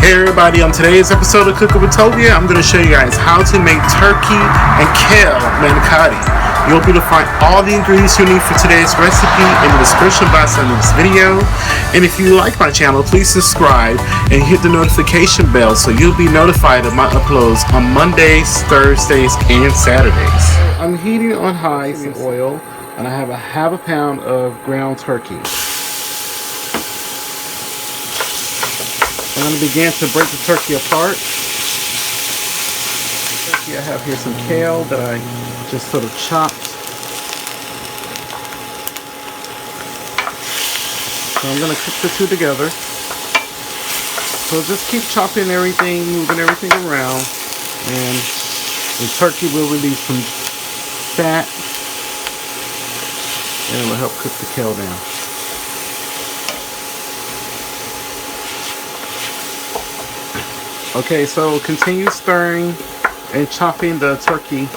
Hey everybody, on today's episode of Cooking with Tovia, I'm going to show you guys how to make turkey and kale manicotti. You'll be able to find all the ingredients you need for today's recipe in the description box of this video. And if you like my channel, please subscribe and hit the notification bell so you'll be notified of my uploads on Mondays, Thursdays, and Saturdays. I'm heating on high some oil, and I have a half a pound of ground turkey. I'm going to begin to break the turkey apart. I have here some kale that I just sort of chopped. So I'm going to cook the two together. So just keep chopping everything, moving everything around, and the turkey will release some fat, and it will help cook the kale down. Okay, so continue stirring and chopping the turkey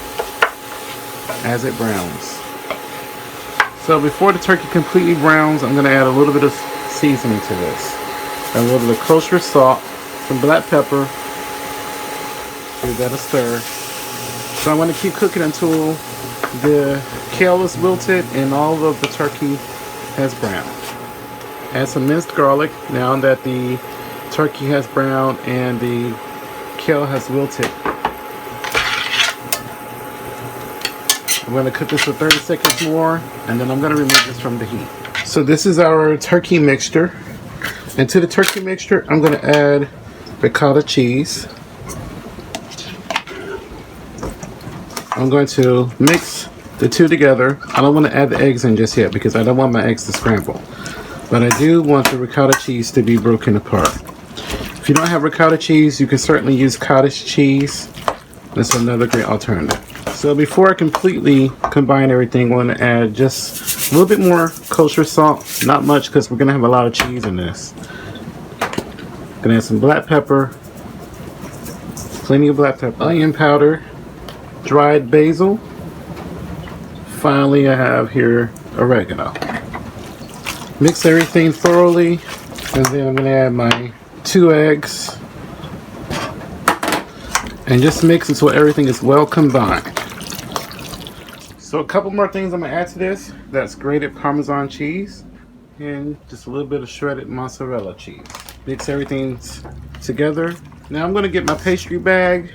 as it browns. So before the turkey completely browns, I'm going to add a little bit of seasoning to this. A little bit of kosher salt, some black pepper. Give that a stir. So I'm going to keep cooking until the kale is wilted and all of the turkey has browned. Add some minced garlic now that the turkey has browned and the kale has wilted. I'm going to cook this for 30 seconds more, and then I'm going to remove this from the heat. So this is our turkey mixture, and to the turkey mixture I'm going to add ricotta cheese. I'm going to mix the two together. I don't want to add the eggs in just yet because I don't want my eggs to scramble, but I do want the ricotta cheese to be broken apart. If you don't have ricotta cheese, you can certainly use cottage cheese. That's another great alternative. So before I completely combine everything, I want to add just a little bit more kosher salt. Not much because we're going to have a lot of cheese in this. I'm going to add some black pepper, plenty of black pepper, onion powder, dried basil. Finally, I have here oregano. Mix everything thoroughly, and then I'm going to add my 2 eggs and just mix until everything is well combined. So a couple more things I'm going to add to this. That's grated Parmesan cheese and just a little bit of shredded mozzarella cheese. Mix everything together. Now I'm going to get my pastry bag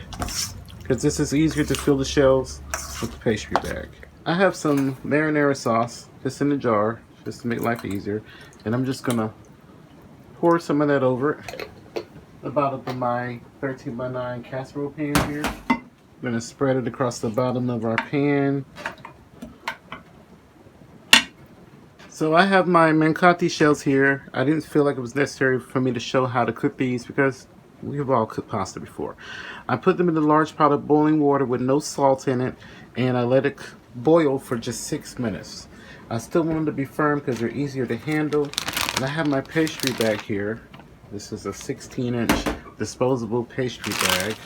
because this is easier to fill the shells with the pastry bag. I have some marinara sauce just in a jar just to make life easier, and I'm just going to pour some of that over the bottom of my 13x9 casserole pan here. I'm going to spread it across the bottom of our pan. So I have my Manicotti shells here. I didn't feel like it was necessary for me to show how to cook these because we've all cooked pasta before. I put them in a large pot of boiling water with no salt in it, and I let it boil for just 6 minutes. I still want them to be firm because they're easier to handle. And I have my pastry bag here. This is a 16-inch disposable pastry bag.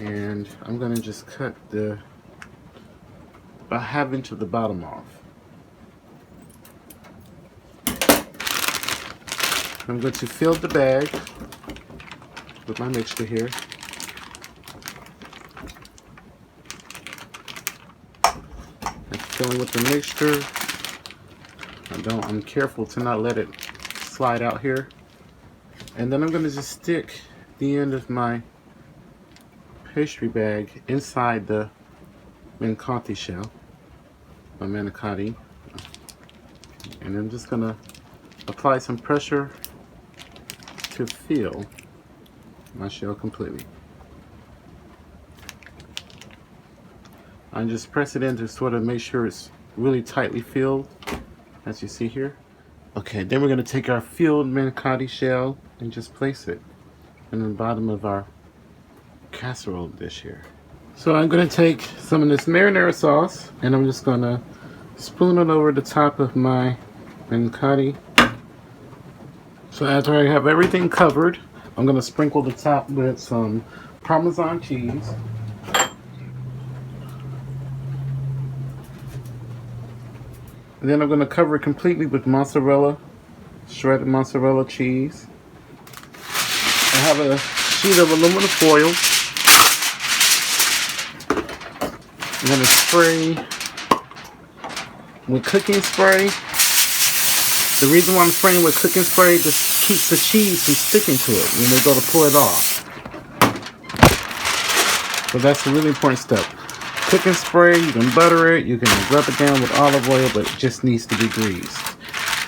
And I'm going to just cut the about ½ inch of the bottom off. I'm going to fill the bag with my mixture here. I'm filling with the mixture. I'm careful to not let it slide out here. And then I'm going to just stick the end of my pastry bag inside the Manicotti shell, my Manicotti. And I'm just going to apply some pressure to fill my shell completely. I just press it in to sort of make sure it's really tightly filled, as you see here. Okay, then we're going to take our filled Manicotti shell and just place it in the bottom of our casserole dish here. So I'm going to take some of this marinara sauce and I'm just going to spoon it over the top of my Manicotti. So after I have everything covered, I'm going to sprinkle the top with some Parmesan cheese. And then I'm going to cover it completely with mozzarella, shredded mozzarella cheese. have a sheet of aluminum foil. I'm going to spray with cooking spray. The reason why I'm spraying with cooking spray just keeps the cheese from sticking to it when we go to pull it off. So that's a really important step. Cooking spray, you can butter it, you can rub it down with olive oil, but it just needs to be greased.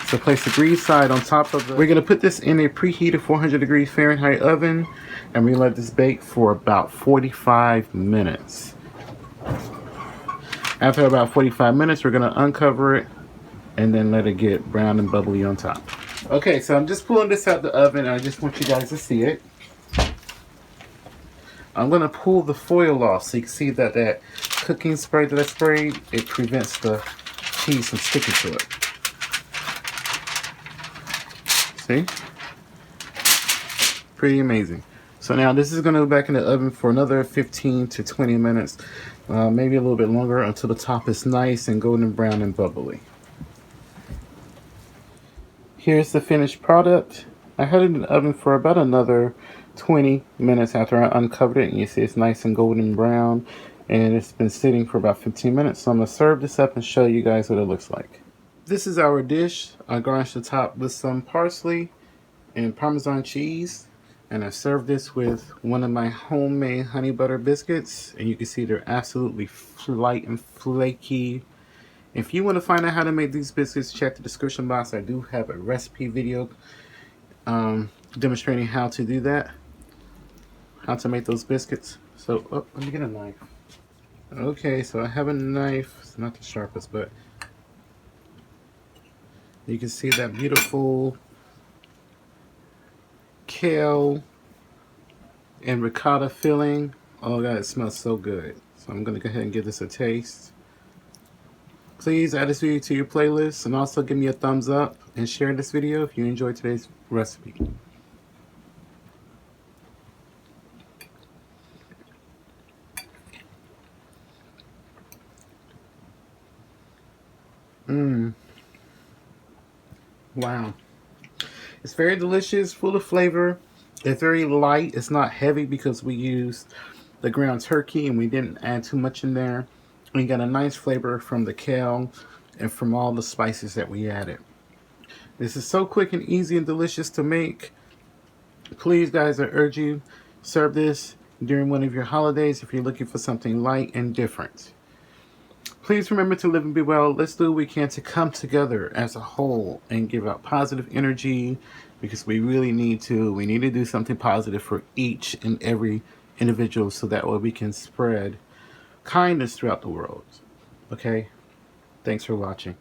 So place the grease side on top of it. We're going to put this in a preheated 400 degrees Fahrenheit oven, and we let this bake for about 45 minutes. After about 45 minutes, we're going to uncover it and then let it get brown and bubbly on top. Okay, so I'm just pulling this out the oven, and I just want you guys to see it. I'm going to pull the foil off so you can see that that cooking spray that I sprayed, it prevents the cheese from sticking to it. See? Pretty amazing. So now this is going to go back in the oven for another 15 to 20 minutes, maybe a little bit longer, until the top is nice and golden brown and bubbly. Here's the finished product. I had it in the oven for about another 20 minutes after I uncovered it, and you see it's nice and golden brown, and it's been sitting for about 15 minutes. So I'm going to serve this up and show you guys what it looks like. This is our dish. I garnished the top with some parsley and Parmesan cheese, and I served this with one of my homemade honey butter biscuits, and you can see they're absolutely light and flaky. If you want to find out how to make these biscuits, check the description box. I do have a recipe video demonstrating how to do that, how to make those biscuits. So, let me get a knife. Okay, so I have a knife. It's not the sharpest, but you can see that beautiful kale and ricotta filling. Oh God, it smells so good. So I'm going to go ahead and give this a taste. Please add this video to your playlist, and also give me a thumbs up and share this video if you enjoyed today's recipe. Wow. It's very delicious, full of flavor. It's very light. It's not heavy because we used the ground turkey and we didn't add too much in there. We got a nice flavor from the kale and from all the spices that we added. This is so quick and easy and delicious to make. Please, guys, I urge you, serve this during one of your holidays if you're looking for something light and different. Please remember to live and be well. Let's do what we can to come together as a whole and give out positive energy, because we really need to. We need to do something positive for each and every individual, so that way we can spread kindness throughout the world. Okay? Thanks for watching.